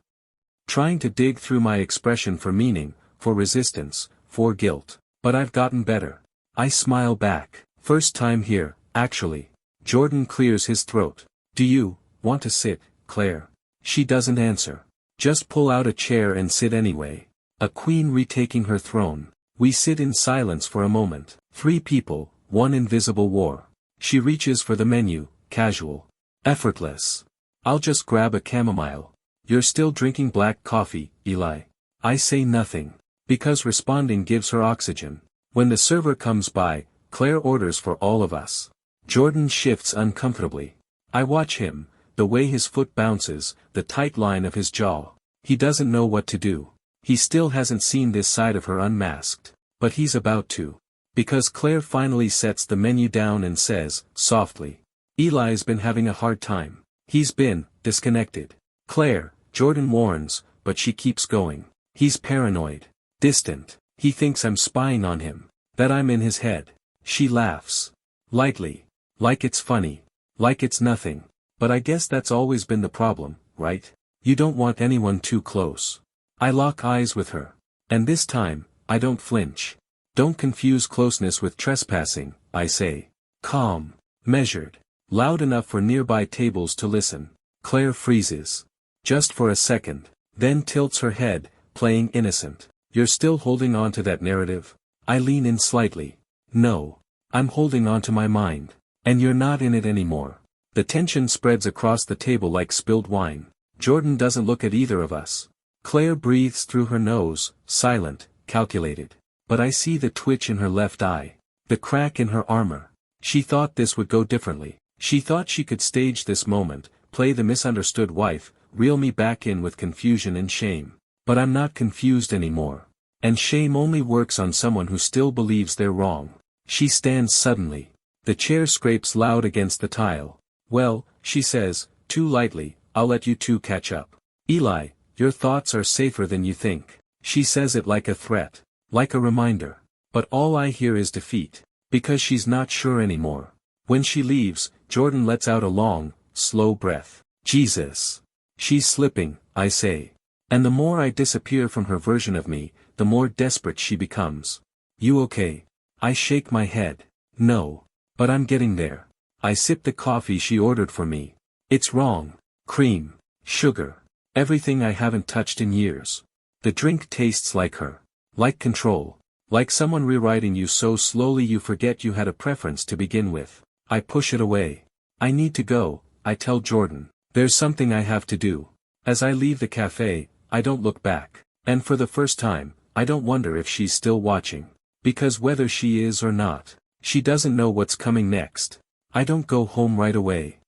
Trying to dig through my expression for meaning, for resistance, for guilt. But I've gotten better. I smile back. First time here, actually. Jordan clears his throat. Do you want to sit, Claire? She doesn't answer. Just pull out a chair and sit anyway. A queen retaking her throne. We sit in silence for a moment. 3 people, 1 invisible war. She reaches for the menu, casual. Effortless. I'll just grab a chamomile. You're still drinking black coffee, Eli. I say nothing. Because responding gives her oxygen. When the server comes by, Claire orders for all of us. Jordan shifts uncomfortably. I watch him, the way his foot bounces, the tight line of his jaw. He doesn't know what to do. He still hasn't seen this side of her unmasked. But he's about to. Because Claire finally sets the menu down and says, softly. Eli's been having a hard time. He's been disconnected. Claire, Jordan warns, but she keeps going. He's paranoid. Distant. He thinks I'm spying on him. That I'm in his head. She laughs. Lightly. Like it's funny. Like it's nothing. But I guess that's always been the problem, right? You don't want anyone too close. I lock eyes with her. And this time, I don't flinch. Don't confuse closeness with trespassing, I say. Calm. Measured. Loud enough for nearby tables to listen. Claire freezes. Just for a second. Then tilts her head, playing innocent. You're still holding on to that narrative? I lean in slightly. No. I'm holding on to my mind. And you're not in it anymore. The tension spreads across the table like spilled wine. Jordan doesn't look at either of us. Claire breathes through her nose, silent, calculated. But I see the twitch in her left eye. The crack in her armor. She thought this would go differently. She thought she could stage this moment, play the misunderstood wife, reel me back in with confusion and shame. But I'm not confused anymore. And shame only works on someone who still believes they're wrong. She stands suddenly. The chair scrapes loud against the tile. Well, she says, too lightly, I'll let you two catch up. Eli, your thoughts are safer than you think. She says it like a threat. Like a reminder. But all I hear is defeat. Because she's not sure anymore. When she leaves, Jordan lets out a long, slow breath. Jesus. She's slipping, I say. And the more I disappear from her version of me, the more desperate she becomes. You okay? I shake my head. No. But I'm getting there. I sip the coffee she ordered for me. It's wrong. Cream. Sugar. Everything I haven't touched in years. The drink tastes like her. Like control. Like someone rewriting you so slowly you forget you had a preference to begin with. I push it away. I need to go, I tell Jordan. There's something I have to do. As I leave the cafe, I don't look back. And for the first time, I don't wonder if she's still watching. Because whether she is or not, she doesn't know what's coming next. I don't go home right away.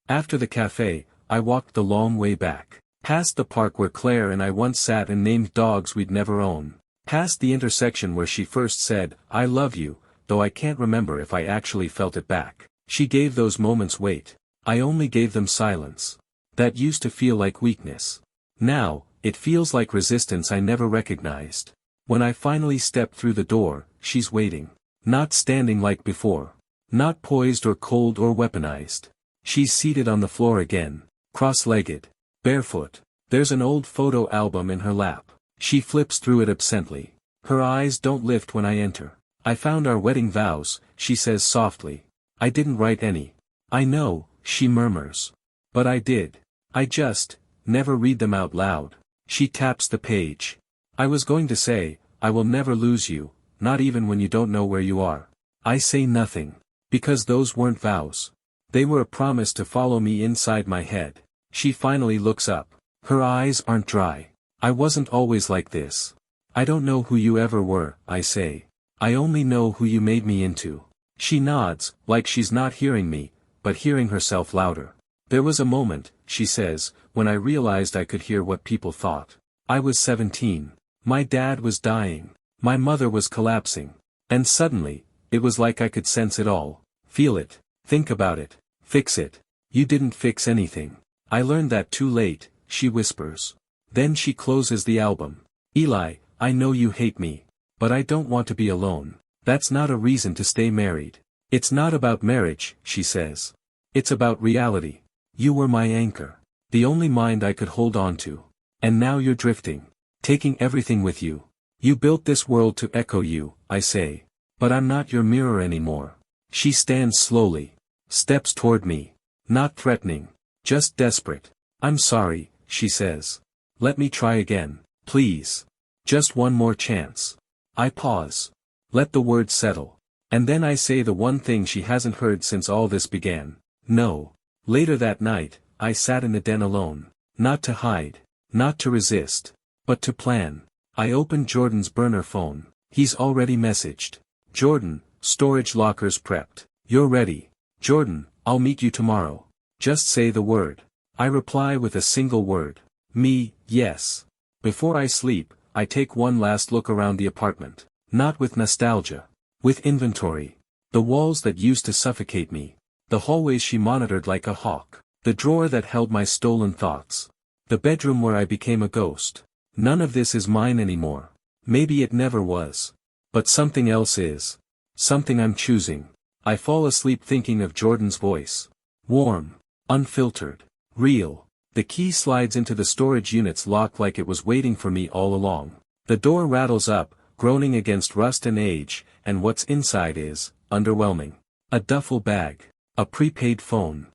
After the cafe, I walked the long way back. Past the park where Claire and I once sat and named dogs we'd never own. Past the intersection where she first said, "I love you," though I can't remember if I actually felt it back. She gave those moments weight. I only gave them silence. That used to feel like weakness. Now, it feels like resistance I never recognized. When I finally step through the door, she's waiting. Not standing like before. Not poised or cold or weaponized. She's seated on the floor again, cross-legged, barefoot. There's an old photo album in her lap. She flips through it absently. Her eyes don't lift when I enter. "I found our wedding vows," she says softly. "I didn't write any." "I know," she murmurs. "But I did. I just, never read them out loud." She taps the page. "I was going to say, I will never lose you, not even when you don't know where you are." I say nothing. Because those weren't vows. They were a promise to follow me inside my head. She finally looks up. Her eyes aren't dry. "I wasn't always like this." "I don't know who you ever were," I say. "I only know who you made me into." She nods, like she's not hearing me, but hearing herself louder. "There was a moment," she says, "when I realized I could hear what people thought. I was 17. My dad was dying. My mother was collapsing. And suddenly, it was like I could sense it all. Feel it. Think about it. Fix it. You didn't fix anything. I learned that too late," she whispers. Then she closes the album. "Eli, I know you hate me. But I don't want to be alone. That's not a reason to stay married. It's not about marriage," she says. "It's about reality. You were my anchor. The only mind I could hold on to. And now you're drifting. Taking everything with you. You built this world to echo you," I say. "But I'm not your mirror anymore." She stands slowly. Steps toward me. Not threatening. Just desperate. "I'm sorry," she says. "Let me try again, please. Just one more chance." I pause. Let the words settle. And then I say the one thing she hasn't heard since all this began. "No." Later that night, I sat in the den alone. Not to hide. Not to resist. But to plan. I opened Jordan's burner phone. He's already messaged. "Jordan, storage lockers prepped. You're ready. Jordan, I'll meet you tomorrow. Just say the word." I reply with a single word. "Me, yes." Before I sleep, I take one last look around the apartment. Not with nostalgia. With inventory. The walls that used to suffocate me. The hallways she monitored like a hawk. The drawer that held my stolen thoughts. The bedroom where I became a ghost. None of this is mine anymore. Maybe it never was. But something else is. Something I'm choosing. I fall asleep thinking of Jordan's voice. Warm. Unfiltered. Real. The key slides into the storage unit's lock like it was waiting for me all along. The door rattles up, groaning against rust and age, and what's inside is underwhelming. A duffel bag. A prepaid phone.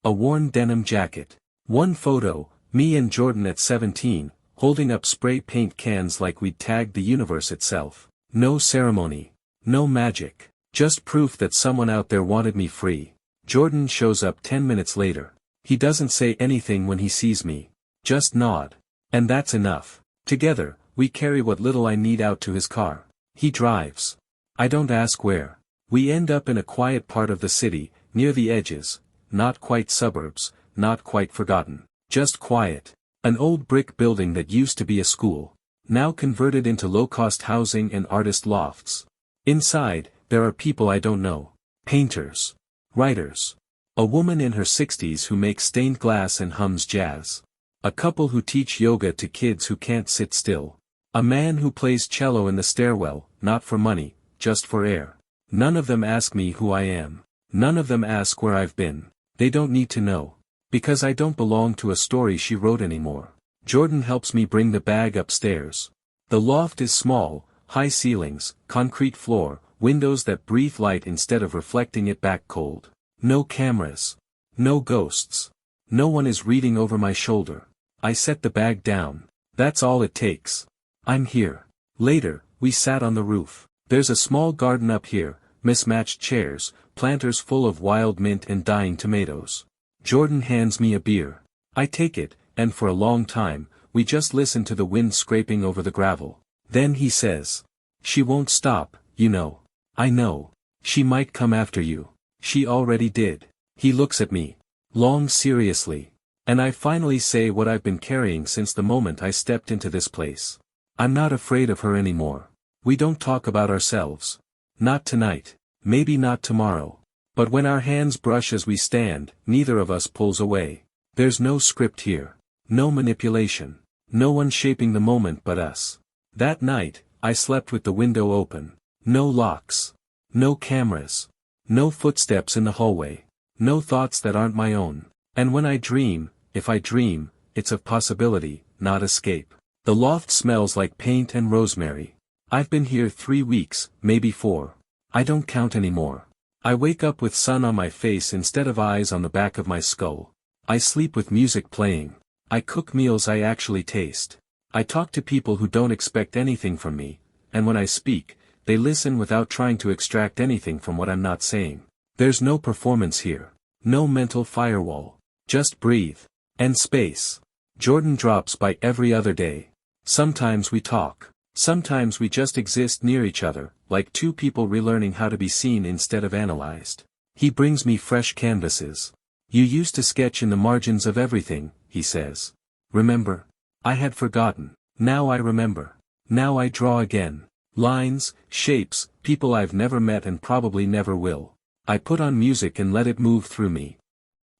A worn denim jacket. One photo, me and Jordan at 17, holding up spray paint cans like we'd tagged the universe itself. No ceremony. No magic. Just proof that someone out there wanted me free. Jordan shows up 10 minutes later. He doesn't say anything when he sees me. Just nod. And that's enough. Together, we carry what little I need out to his car. He drives. I don't ask where. We end up in a quiet part of the city, near the edges. Not quite suburbs, not quite forgotten. Just quiet. An old brick building that used to be a school. Now converted into low-cost housing and artist lofts. Inside, there are people I don't know. Painters. Writers. A woman in her 60s who makes stained glass and hums jazz. A couple who teach yoga to kids who can't sit still. A man who plays cello in the stairwell, not for money, just for air. None of them ask me who I am. None of them ask where I've been. They don't need to know. Because I don't belong to a story she wrote anymore. Jordan helps me bring the bag upstairs. The loft is small, high ceilings, concrete floor, windows that breathe light instead of reflecting it back cold. No cameras. No ghosts. No one is reading over my shoulder. I set the bag down. That's all it takes. I'm here. Later, we sat on the roof. There's a small garden up here, mismatched chairs, planters full of wild mint and dying tomatoes. Jordan hands me a beer. I take it, and for a long time, we just listen to the wind scraping over the gravel. Then he says, "She won't stop, you know." I know. She might come after you. She already did. He looks at me. Long seriously. And I finally say what I've been carrying since the moment I stepped into this place. I'm not afraid of her anymore. We don't talk about ourselves. Not tonight. Maybe not tomorrow. But when our hands brush as we stand, neither of us pulls away. There's no script here. No manipulation. No one shaping the moment but us. That night, I slept with the window open. No locks. No cameras. No footsteps in the hallway. No thoughts that aren't my own. And when I dream, if I dream, it's of possibility, not escape. The loft smells like paint and rosemary. I've been here 3 weeks, maybe 4. I don't count anymore. I wake up with sun on my face instead of eyes on the back of my skull. I sleep with music playing. I cook meals I actually taste. I talk to people who don't expect anything from me, and when I speak, they listen without trying to extract anything from what I'm not saying. There's no performance here. No mental firewall. Just breathe. And space. Jordan drops by every other day. Sometimes we talk. Sometimes we just exist near each other, like two people relearning how to be seen instead of analyzed. He brings me fresh canvases. You used to sketch in the margins of everything, he says. Remember? I had forgotten. Now I remember. Now I draw again. Lines, shapes, people I've never met and probably never will. I put on music and let it move through me.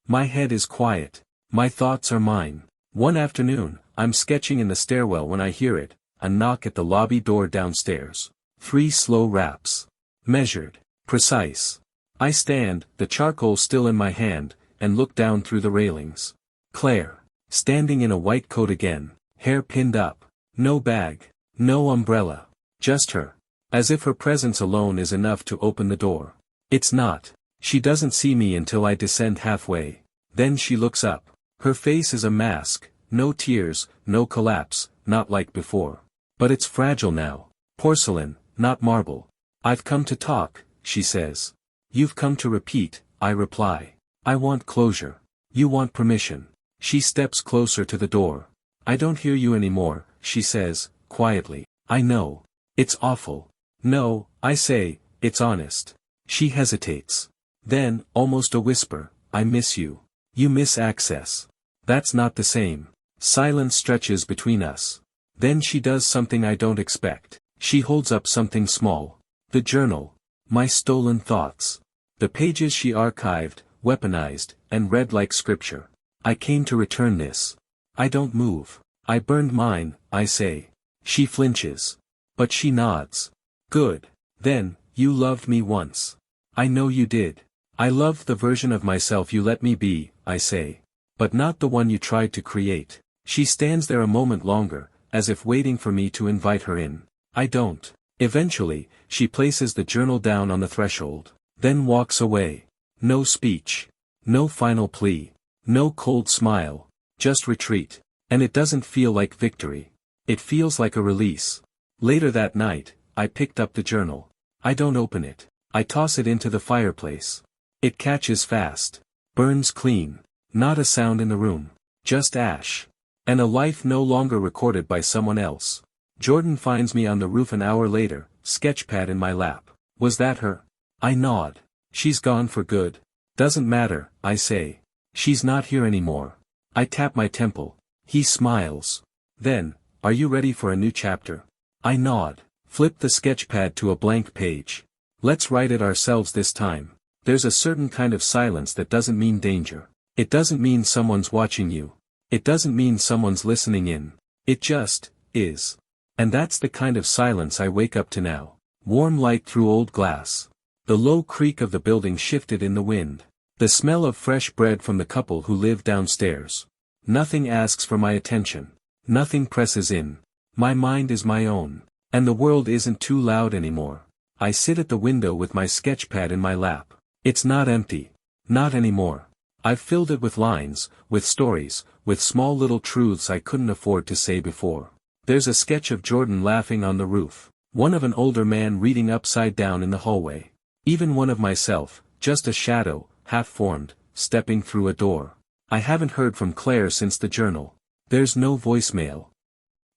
My head is quiet. My thoughts are mine. One afternoon, I'm sketching in the stairwell when I hear it. A knock at the lobby door downstairs. 3 slow raps. Measured. Precise. I stand, the charcoal still in my hand, and look down through the railings. Claire. Standing in a white coat again, hair pinned up. No bag. No umbrella. Just her. As if her presence alone is enough to open the door. It's not. She doesn't see me until I descend halfway. Then she looks up. Her face is a mask, no tears, no collapse, not like before. But it's fragile now. Porcelain, not marble. I've come to talk, she says. You've come to repeat, I reply. I want closure. You want permission. She steps closer to the door. I don't hear you anymore, she says, quietly. I know. It's awful. No, I say, it's honest. She hesitates. Then, almost a whisper, I miss you. You miss access. That's not the same. Silence stretches between us. Then she does something I don't expect. She holds up something small. The journal. My stolen thoughts. The pages she archived, weaponized, and read like scripture. I came to return this. I don't move. I burned mine, I say. She flinches. But she nods. Good. Then, you loved me once. I know you did. I loved the version of myself you let me be, I say. But not the one you tried to create. She stands there a moment longer, as if waiting for me to invite her in. I don't. Eventually, she places the journal down on the threshold. Then walks away. No speech. No final plea. No cold smile. Just retreat. And it doesn't feel like victory. It feels like a release. Later that night, I picked up the journal. I don't open it. I toss it into the fireplace. It catches fast. Burns clean. Not a sound in the room. Just ash. And a life no longer recorded by someone else. Jordan finds me on the roof an hour later, sketchpad in my lap. Was that her? I nod. She's gone for good. Doesn't matter, I say. She's not here anymore. I tap my temple. He smiles. Then, are you ready for a new chapter? I nod. Flip the sketchpad to a blank page. Let's write it ourselves this time. There's a certain kind of silence that doesn't mean danger. It doesn't mean someone's watching you. It doesn't mean someone's listening in. It just is. And that's the kind of silence I wake up to now. Warm light through old glass. The low creak of the building shifted in the wind. The smell of fresh bread from the couple who live downstairs. Nothing asks for my attention. Nothing presses in. My mind is my own. And the world isn't too loud anymore. I sit at the window with my sketchpad in my lap. It's not empty. Not anymore. I've filled it with lines, with stories, with small little truths I couldn't afford to say before. There's a sketch of Jordan laughing on the roof. One of an older man reading upside down in the hallway. Even one of myself, just a shadow, half-formed, stepping through a door. I haven't heard from Claire since the journal. There's no voicemail.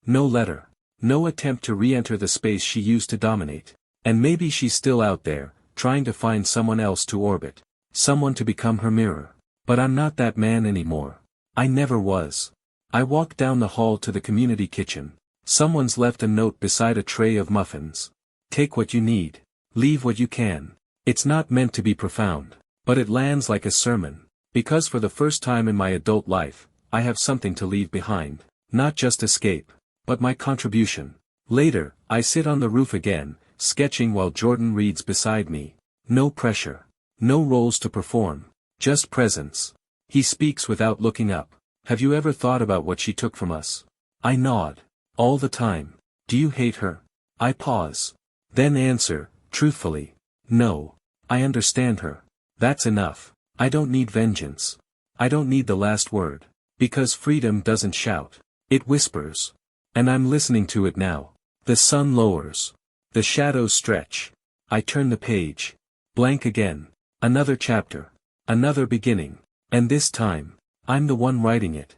No letter. No attempt to re-enter the space she used to dominate. And maybe she's still out there, trying to find someone else to orbit. Someone to become her mirror. But I'm not that man anymore. I never was. I walked down the hall to the community kitchen. Someone's left a note beside a tray of muffins. Take what you need. Leave what you can. It's not meant to be profound, but it lands like a sermon, because for the first time in my adult life, I have something to leave behind, not just escape, but my contribution. Later, I sit on the roof again, sketching while Jordan reads beside me. No pressure. No roles to perform. Just presence. He speaks without looking up. Have you ever thought about what she took from us? I nod. All the time. Do you hate her? I pause. Then answer, truthfully. No. I understand her. That's enough. I don't need vengeance. I don't need the last word. Because freedom doesn't shout. It whispers. And I'm listening to it now. The sun lowers. The shadows stretch. I turn the page. Blank again. Another chapter. Another beginning. And this time, I'm the one writing it.